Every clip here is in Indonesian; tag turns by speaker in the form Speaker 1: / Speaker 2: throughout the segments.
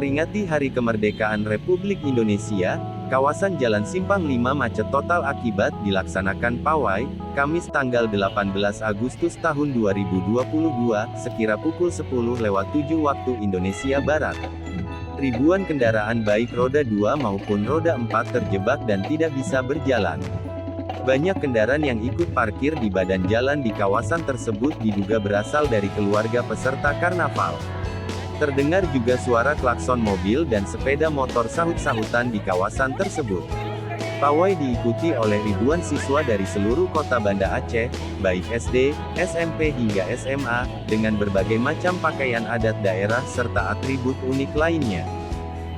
Speaker 1: Memperingati Hari Kemerdekaan Republik Indonesia, kawasan Jalan Simpang 5 macet total akibat dilaksanakan pawai, Kamis tanggal 18 Agustus tahun 2022, sekira pukul 10:07 waktu Indonesia Barat. Ribuan kendaraan baik roda 2 maupun roda 4 terjebak dan tidak bisa berjalan. Banyak kendaraan yang ikut parkir di badan jalan di kawasan tersebut diduga berasal dari keluarga peserta karnaval. Terdengar juga suara klakson mobil dan sepeda motor sahut-sahutan di kawasan tersebut. Pawai diikuti oleh ribuan siswa dari seluruh kota Banda Aceh, baik SD, SMP hingga SMA, dengan berbagai macam pakaian adat daerah serta atribut unik lainnya.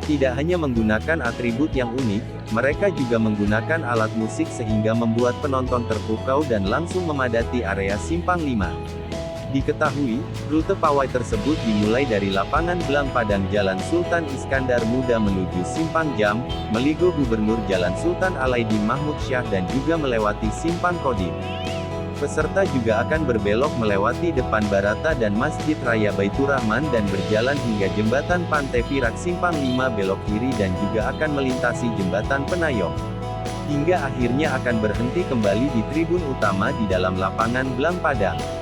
Speaker 1: Tidak hanya menggunakan atribut yang unik, mereka juga menggunakan alat musik sehingga membuat penonton terpukau dan langsung memadati area Simpang 5. Diketahui, rute pawai tersebut dimulai dari lapangan Belang Padang Jalan Sultan Iskandar Muda menuju Simpang Jam, Meligo Gubernur Jalan Sultan Alaidin Mahmud Syah dan juga melewati Simpang Kodim. Peserta juga akan berbelok melewati depan Barata dan Masjid Raya Baitur Rahman dan berjalan hingga Jembatan Pantai Pirak Simpang 5 belok kiri dan juga akan melintasi Jembatan Penayong. Hingga akhirnya akan berhenti kembali di tribun utama di dalam lapangan Belang Padang.